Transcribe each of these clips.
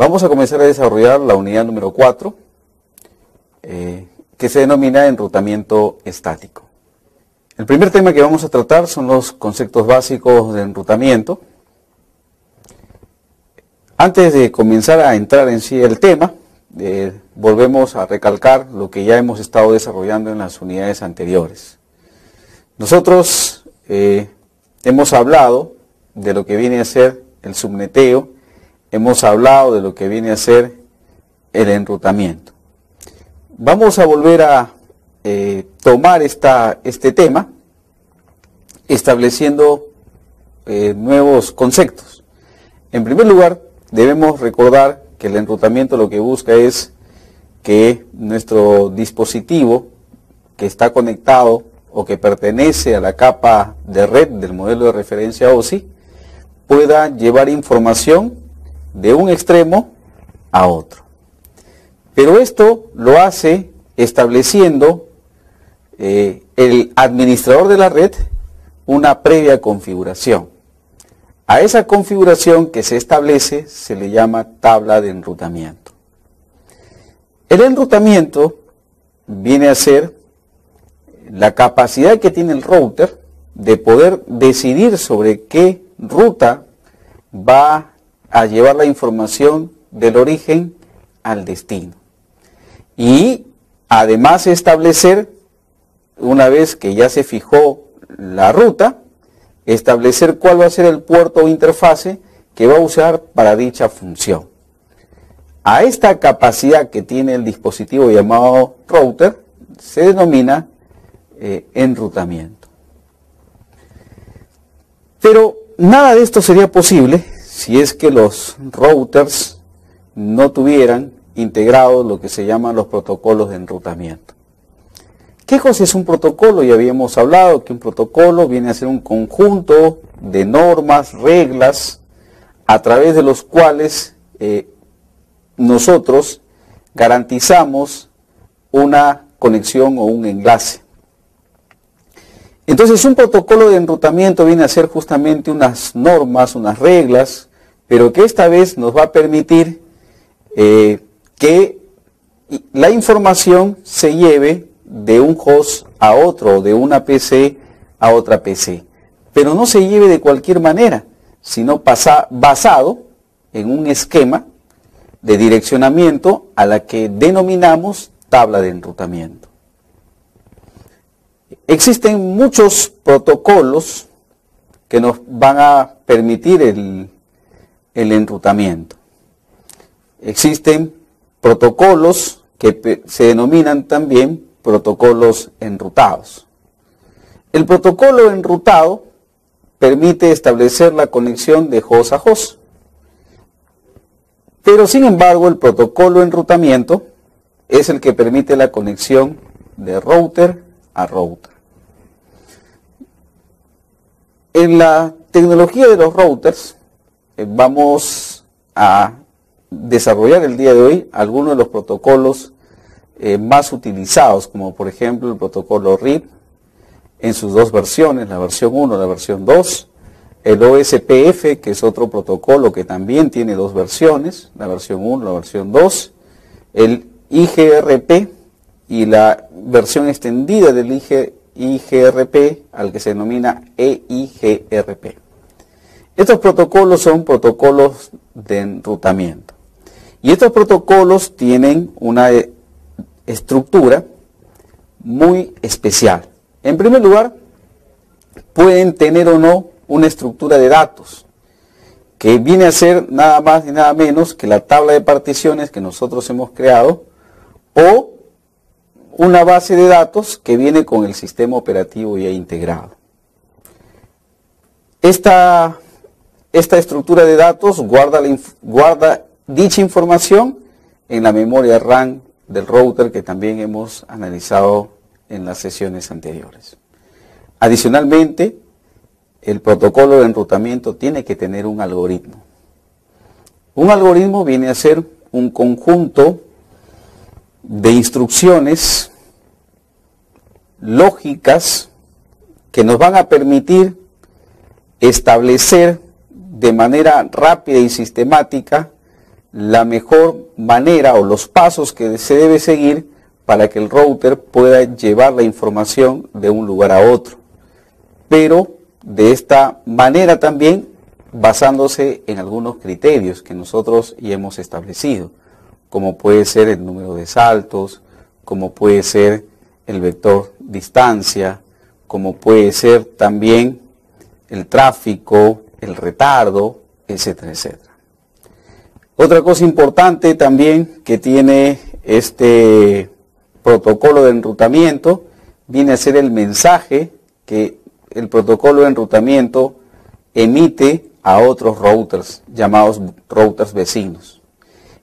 Vamos a comenzar a desarrollar la unidad número 4, que se denomina enrutamiento estático. El primer tema que vamos a tratar son los conceptos básicos de enrutamiento. Antes de comenzar a entrar en sí el tema, volvemos a recalcar lo que ya hemos estado desarrollando en las unidades anteriores. Nosotros hemos hablado de lo que viene a ser el subneteo, hemos hablado de lo que viene a ser el enrutamiento. Vamos a volver a tomar este tema, estableciendo nuevos conceptos. En primer lugar, debemos recordar que el enrutamiento lo que busca es que nuestro dispositivo que está conectado o que pertenece a la capa de red del modelo de referencia OSI pueda llevar información de un extremo a otro. Pero esto lo hace estableciendo el administrador de la red una previa configuración. A esa configuración que se establece se le llama tabla de enrutamiento. El enrutamiento viene a ser la capacidad que tiene el router de poder decidir sobre qué ruta va a llevar la información del origen al destino. Y además establecer, una vez que ya se fijó la ruta, establecer cuál va a ser el puerto o interfase que va a usar para dicha función. A esta capacidad que tiene el dispositivo llamado router se denomina enrutamiento. Pero nada de esto sería posible si es que los routers no tuvieran integrados lo que se llaman los protocolos de enrutamiento. ¿Qué cosa es un protocolo? Ya habíamos hablado que un protocolo viene a ser un conjunto de normas, reglas, a través de los cuales nosotros garantizamos una conexión o un enlace. Entonces un protocolo de enrutamiento viene a ser justamente unas normas, unas reglas, pero que esta vez nos va a permitir que la información se lleve de un host a otro, de una PC a otra PC. Pero no se lleve de cualquier manera, sino basado en un esquema de direccionamiento a la que denominamos tabla de enrutamiento. Existen muchos protocolos que nos van a permitir el enrutamiento. Existen protocolos que se denominan también protocolos enrutados. El protocolo enrutado permite establecer la conexión de host a host. Pero sin embargo el protocolo enrutamiento es el que permite la conexión de router a router. En la tecnología de los routers vamos a desarrollar el día de hoy algunos de los protocolos más utilizados, como por ejemplo el protocolo RIP en sus dos versiones, la versión 1 y la versión 2, el OSPF, que es otro protocolo que también tiene dos versiones, la versión 1 y la versión 2, el IGRP y la versión extendida del IGRP, al que se denomina EIGRP. Estos protocolos son protocolos de enrutamiento. Y estos protocolos tienen una estructura muy especial. En primer lugar, pueden tener o no una estructura de datos, que viene a ser nada más y nada menos que la tabla de particiones que nosotros hemos creado, o una base de datos que viene con el sistema operativo ya integrado. Esta estructura de datos guarda dicha información en la memoria RAM del router, que también hemos analizado en las sesiones anteriores. Adicionalmente, el protocolo de enrutamiento tiene que tener un algoritmo. Un algoritmo viene a ser un conjunto de instrucciones lógicas que nos van a permitir establecer de manera rápida y sistemática la mejor manera o los pasos que se debe seguir para que el router pueda llevar la información de un lugar a otro. Pero de esta manera también basándose en algunos criterios que nosotros ya hemos establecido, como puede ser el número de saltos, como puede ser el vector distancia, como puede ser también el tráfico, el retardo, etcétera, etcétera. Otra cosa importante también que tiene este protocolo de enrutamiento viene a ser el mensaje que el protocolo de enrutamiento emite a otros routers llamados routers vecinos.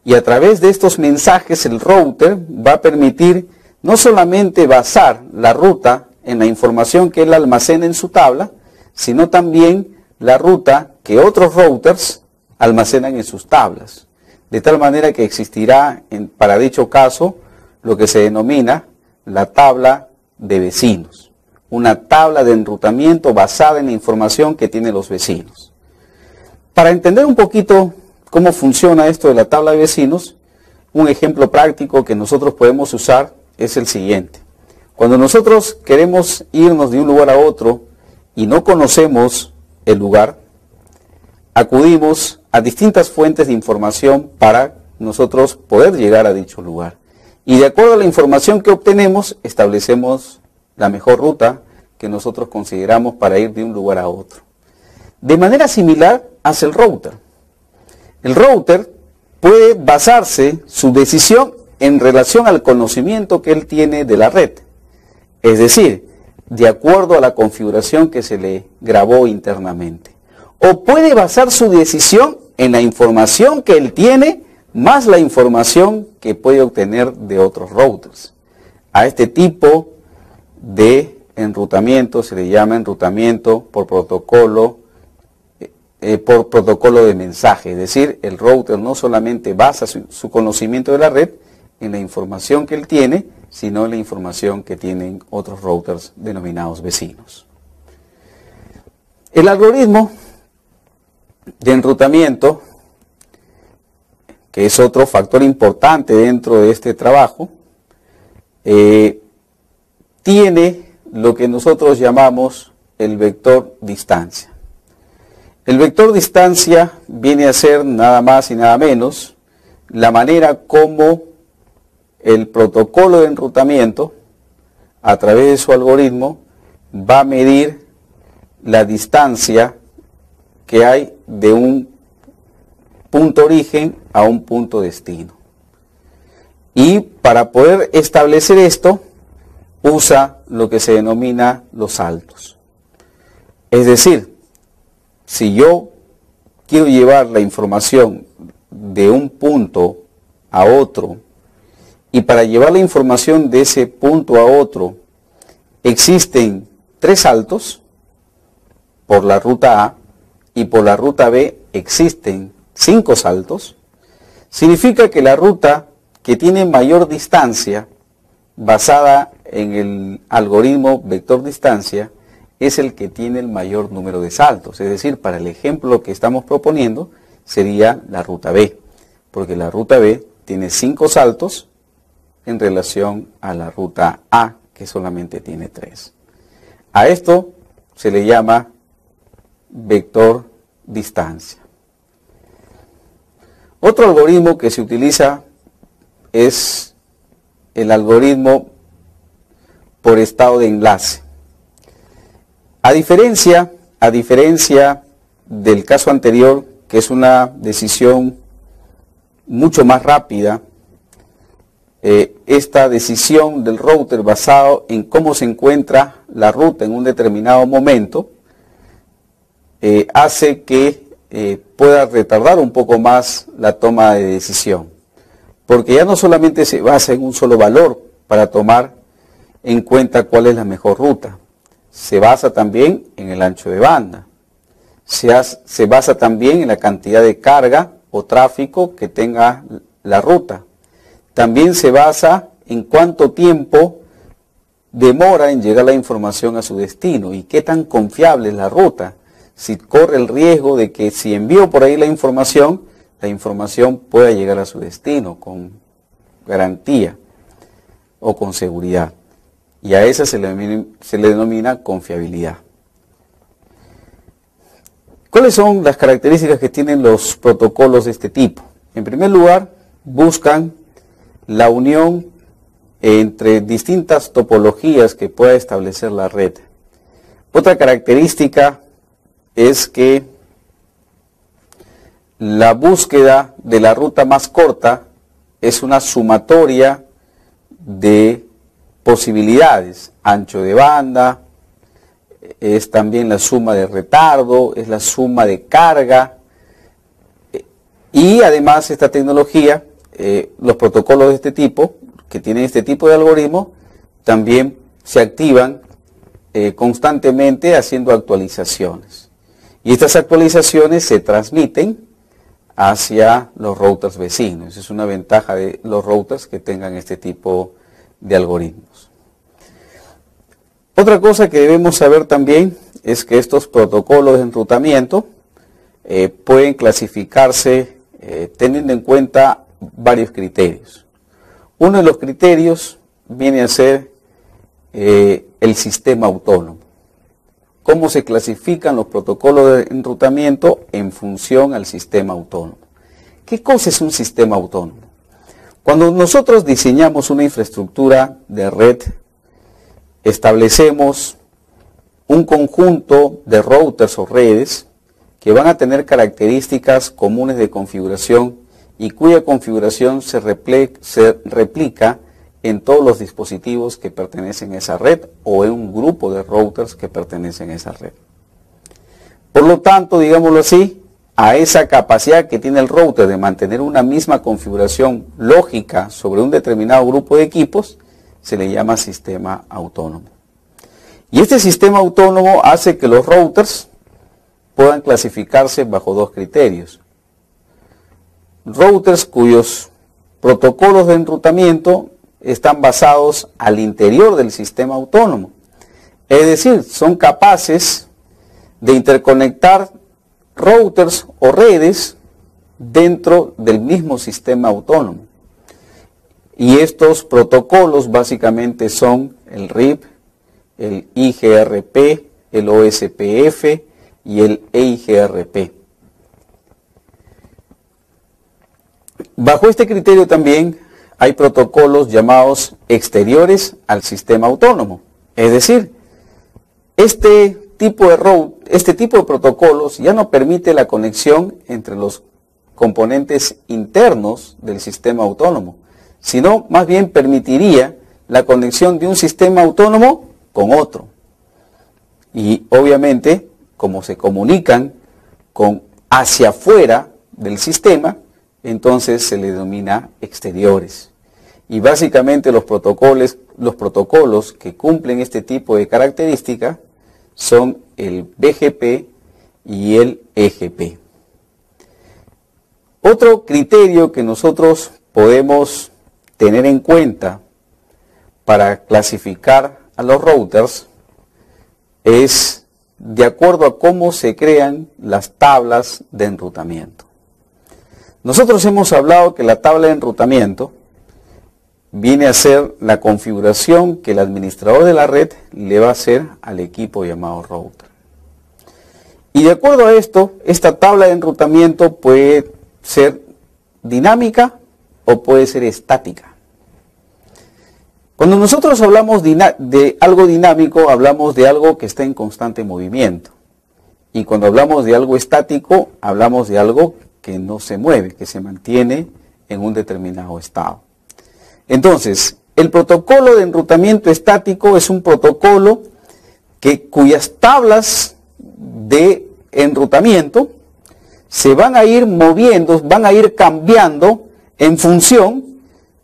Y a través de estos mensajes el router va a permitir no solamente basar la ruta en la información que él almacena en su tabla, sino también la ruta que otros routers almacenan en sus tablas. De tal manera que existirá para dicho caso lo que se denomina la tabla de vecinos. Una tabla de enrutamiento basada en la información que tienen los vecinos. Para entender un poquito cómo funciona esto de la tabla de vecinos, un ejemplo práctico que nosotros podemos usar es el siguiente. Cuando nosotros queremos irnos de un lugar a otro y no conocemos el lugar, acudimos a distintas fuentes de información para nosotros poder llegar a dicho lugar. Y de acuerdo a la información que obtenemos, establecemos la mejor ruta que nosotros consideramos para ir de un lugar a otro. De manera similar hace el router. El router puede basarse su decisión en relación al conocimiento que él tiene de la red. Es decir, de acuerdo a la configuración que se le grabó internamente. O puede basar su decisión en la información que él tiene, más la información que puede obtener de otros routers. A este tipo de enrutamiento se le llama enrutamiento por protocolo de mensaje. Es decir, el router no solamente basa su conocimiento de la red en la información que él tiene, sino en la información que tienen otros routers denominados vecinos. El algoritmo de enrutamiento, que es otro factor importante dentro de este trabajo, tiene lo que nosotros llamamos el vector distancia. El vector distancia viene a ser nada más y nada menos la manera como el protocolo de enrutamiento, a través de su algoritmo, va a medir la distancia que hay de un punto origen a un punto destino. Y para poder establecer esto, usa lo que se denomina los saltos. Es decir, si yo quiero llevar la información de un punto a otro, y para llevar la información de ese punto a otro, existen 3 saltos, por la ruta A, y por la ruta B existen 5 saltos, significa que la ruta que tiene mayor distancia, basada en el algoritmo vector distancia, es el que tiene el mayor número de saltos. Es decir, para el ejemplo que estamos proponiendo, sería la ruta B, porque la ruta B tiene 5 saltos en relación a la ruta A, que solamente tiene 3. A esto se le llama vector distancia. Otro algoritmo que se utiliza es el algoritmo por estado de enlace. A diferencia del caso anterior, que es una decisión mucho más rápida, esta decisión del router basado en cómo se encuentra la ruta en un determinado momento, hace que pueda retardar un poco más la toma de decisión, porque ya no solamente se basa en un solo valor para tomar en cuenta cuál es la mejor ruta, se basa también en el ancho de banda, se basa también en la cantidad de carga o tráfico que tenga la ruta, también se basa en cuánto tiempo demora en llegar la información a su destino y qué tan confiable es la ruta. Si corre el riesgo de que si envío por ahí la información, la información pueda llegar a su destino con garantía o con seguridad. Y a esa se le denomina confiabilidad. ¿Cuáles son las características que tienen los protocolos de este tipo? En primer lugar, buscan la unión entre distintas topologías que pueda establecer la red. Otra característica es que la búsqueda de la ruta más corta es una sumatoria de posibilidades, ancho de banda, es también la suma de retardo, es la suma de carga, y además esta tecnología, los protocolos de este tipo, que tienen este tipo de algoritmo, también se activan constantemente haciendo actualizaciones. Y estas actualizaciones se transmiten hacia los routers vecinos. Es una ventaja de los routers que tengan este tipo de algoritmos. Otra cosa que debemos saber también es que estos protocolos de enrutamiento pueden clasificarse teniendo en cuenta varios criterios. Uno de los criterios viene a ser el sistema autónomo. ¿Cómo se clasifican los protocolos de enrutamiento en función al sistema autónomo? ¿Qué cosa es un sistema autónomo? Cuando nosotros diseñamos una infraestructura de red, establecemos un conjunto de routers o redes que van a tener características comunes de configuración y cuya configuración se replica en todos los dispositivos que pertenecen a esa red o en un grupo de routers que pertenecen a esa red. Por lo tanto, digámoslo así, a esa capacidad que tiene el router de mantener una misma configuración lógica sobre un determinado grupo de equipos, se le llama sistema autónomo. Y este sistema autónomo hace que los routers puedan clasificarse bajo dos criterios. Routers cuyos protocolos de enrutamiento están basados al interior del sistema autónomo. Es decir, son capaces de interconectar routers o redes dentro del mismo sistema autónomo. Y estos protocolos básicamente son el RIP, el IGRP, el OSPF y el EIGRP. Bajo este criterio también hay protocolos llamados exteriores al sistema autónomo. Es decir, este tipo de protocolos ya no permite la conexión entre los componentes internos del sistema autónomo, sino más bien permitiría la conexión de un sistema autónomo con otro. Y obviamente, como se comunican hacia afuera del sistema, entonces se le denomina exteriores. Y básicamente los protocolos que cumplen este tipo de característica son el BGP y el EGP. Otro criterio que nosotros podemos tener en cuenta para clasificar a los routers es de acuerdo a cómo se crean las tablas de enrutamiento. Nosotros hemos hablado que la tabla de enrutamiento viene a ser la configuración que el administrador de la red le va a hacer al equipo llamado router. Y de acuerdo a esto, esta tabla de enrutamiento puede ser dinámica o puede ser estática. Cuando nosotros hablamos de algo dinámico, hablamos de algo que está en constante movimiento. Y cuando hablamos de algo estático, hablamos de algo que no se mueve, que se mantiene en un determinado estado. Entonces, el protocolo de enrutamiento estático es un protocolo cuyas tablas de enrutamiento se van a ir moviendo, van a ir cambiando en función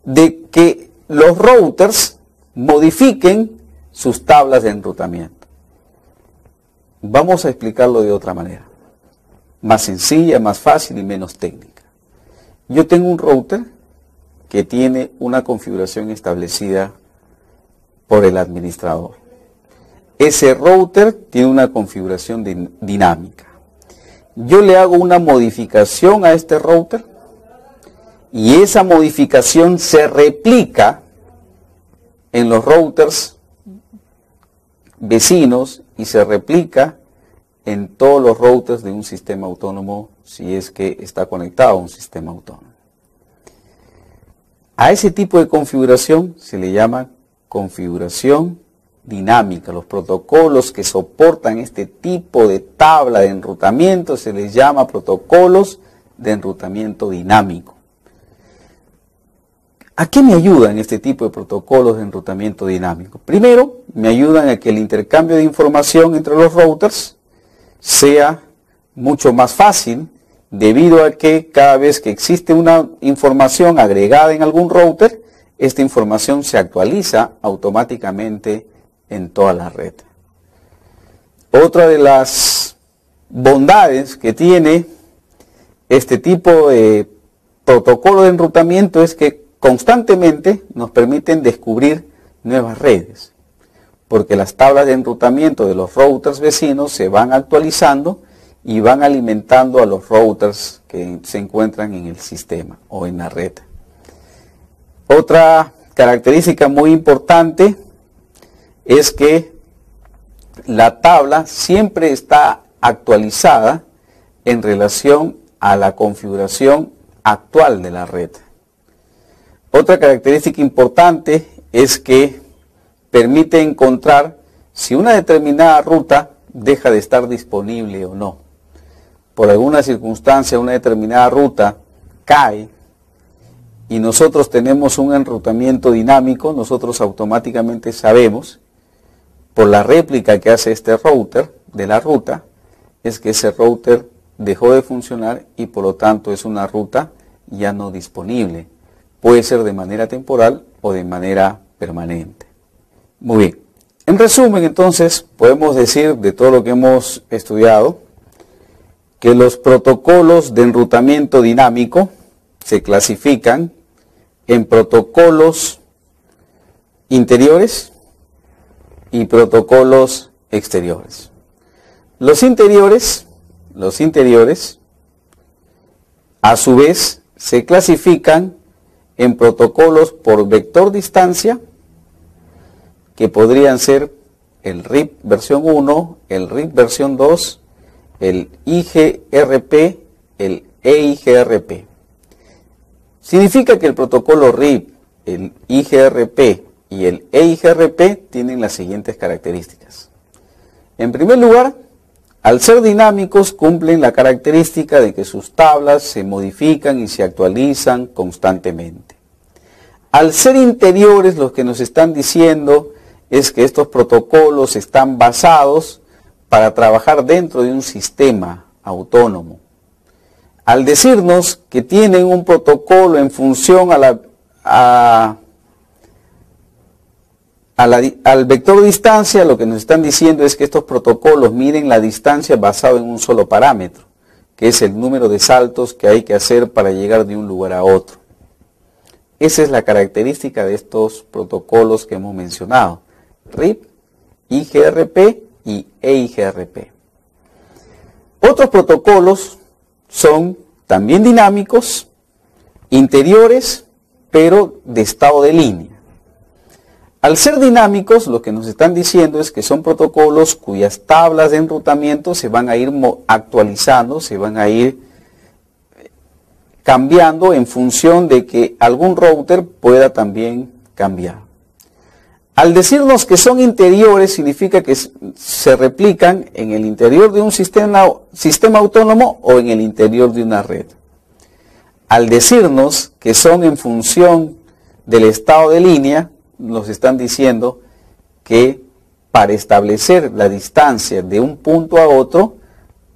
de que los routers modifiquen sus tablas de enrutamiento. Vamos a explicarlo de otra manera, más sencilla, más fácil y menos técnica. Yo tengo un router que tiene una configuración establecida por el administrador. Ese router tiene una configuración dinámica. yo le hago una modificación a este router y esa modificación se replica en los routers vecinos y se replica en todos los routers de un sistema autónomo si es que está conectado a un sistema autónomo. A ese tipo de configuración se le llama configuración dinámica. Los protocolos que soportan este tipo de tabla de enrutamiento se les llama protocolos de enrutamiento dinámico. ¿A qué me ayudan este tipo de protocolos de enrutamiento dinámico? Primero, me ayudan a que el intercambio de información entre los routers sea mucho más fácil, debido a que cada vez que existe una información agregada en algún router, esta información se actualiza automáticamente en toda la red. Otra de las bondades que tiene este tipo de protocolo de enrutamiento es que constantemente nos permiten descubrir nuevas redes, porque las tablas de enrutamiento de los routers vecinos se van actualizando y van alimentando a los routers que se encuentran en el sistema o en la red. Otra característica muy importante es que la tabla siempre está actualizada en relación a la configuración actual de la red. Otra característica importante es que permite encontrar si una determinada ruta deja de estar disponible o no. Por alguna circunstancia una determinada ruta cae y nosotros tenemos un enrutamiento dinámico, nosotros automáticamente sabemos por la réplica que hace este router de la ruta, es que ese router dejó de funcionar y por lo tanto es una ruta ya no disponible. Puede ser de manera temporal o de manera permanente. Muy bien. En resumen, entonces, podemos decir de todo lo que hemos estudiado, que los protocolos de enrutamiento dinámico se clasifican en protocolos interiores y protocolos exteriores. Los interiores, a su vez, se clasifican en protocolos por vector distancia, que podrían ser el RIP versión 1, el RIP versión 2, el IGRP, el EIGRP. Significa que el protocolo RIP, el IGRP y el EIGRP tienen las siguientes características. En primer lugar, al ser dinámicos cumplen la característica de que sus tablas se modifican y se actualizan constantemente. Al ser interiores, lo que nos están diciendo es que estos protocolos están basados para trabajar dentro de un sistema autónomo. Al decirnos que tienen un protocolo en función al vector distancia, lo que nos están diciendo es que estos protocolos miden la distancia basado en un solo parámetro, que es el número de saltos que hay que hacer para llegar de un lugar a otro. Esa es la característica de estos protocolos que hemos mencionado: RIP, IGRP y EIGRP. Otros protocolos son también dinámicos, interiores, pero de estado de línea. Al ser dinámicos, lo que nos están diciendo es que son protocolos cuyas tablas de enrutamiento se van a ir actualizando, se van a ir cambiando en función de que algún router pueda también cambiar. Al decirnos que son interiores, significa que se replican en el interior de un sistema autónomo o en el interior de una red. Al decirnos que son en función del estado de línea, nos están diciendo que para establecer la distancia de un punto a otro,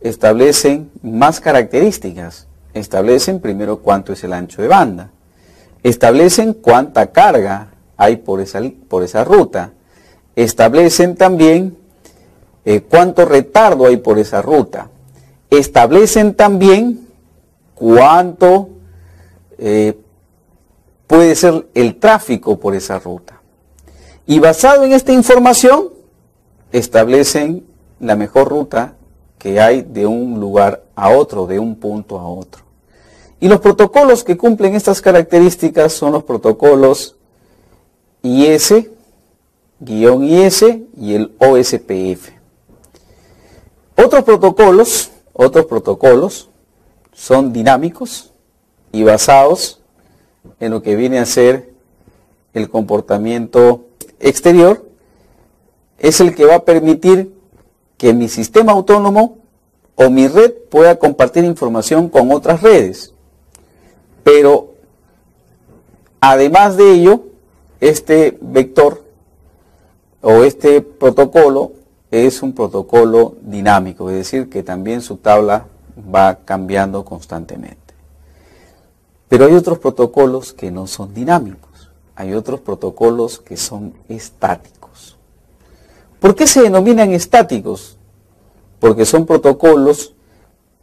establecen más características. Establecen primero cuánto es el ancho de banda. Establecen cuánta carga hay por esa ruta. Establecen también cuánto retardo hay por esa ruta. Establecen también cuánto puede ser el tráfico por esa ruta. Y basado en esta información, establecen la mejor ruta que hay de un lugar a otro, de un punto a otro. Y los protocolos que cumplen estas características son los protocolos IS, -IS y el OSPF. Otros protocolos son dinámicos y basados en lo que viene a ser el comportamiento exterior. Es el que va a permitir que mi sistema autónomo o mi red pueda compartir información con otras redes. Pero además de ello, este vector o este protocolo es un protocolo dinámico, es decir, que también su tabla va cambiando constantemente. Pero hay otros protocolos que no son dinámicos, hay otros protocolos que son estáticos. ¿Por qué se denominan estáticos? Porque son protocolos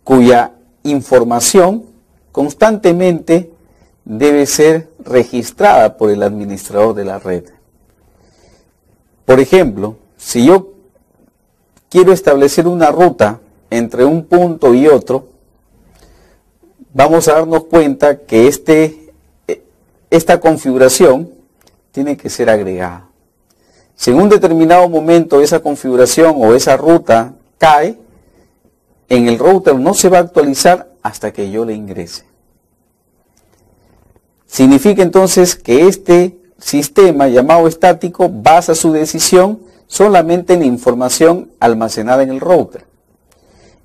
cuya información constantemente debe ser registrada por el administrador de la red. Por ejemplo, si yo quiero establecer una ruta entre un punto y otro, vamos a darnos cuenta que esta configuración tiene que ser agregada. Si en un determinado momento esa configuración o esa ruta cae, en el router no se va a actualizar hasta que yo le ingrese. Significa entonces que este sistema llamado estático basa su decisión solamente en la información almacenada en el router.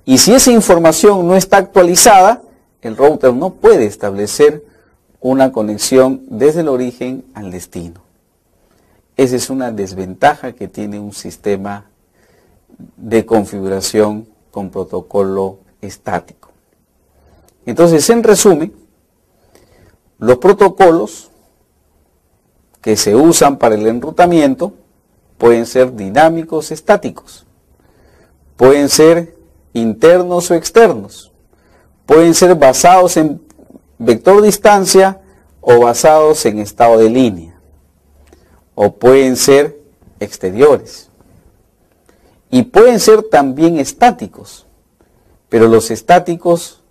Y si esa información no está actualizada, el router no puede establecer una conexión desde el origen al destino. Esa es una desventaja que tiene un sistema de configuración con protocolo estático. Entonces, en resumen, los protocolos que se usan para el enrutamiento pueden ser dinámicos estáticos, pueden ser internos o externos, pueden ser basados en vector distancia o basados en estado de línea, o pueden ser exteriores, y pueden ser también estáticos, pero los estáticos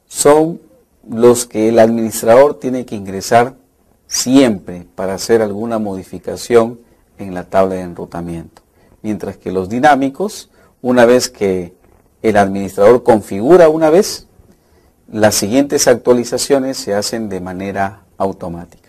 son los que el administrador tiene que ingresar siempre para hacer alguna modificación en la tabla de enrutamiento, mientras que los dinámicos, una vez que el administrador configura una vez, las siguientes actualizaciones se hacen de manera automática.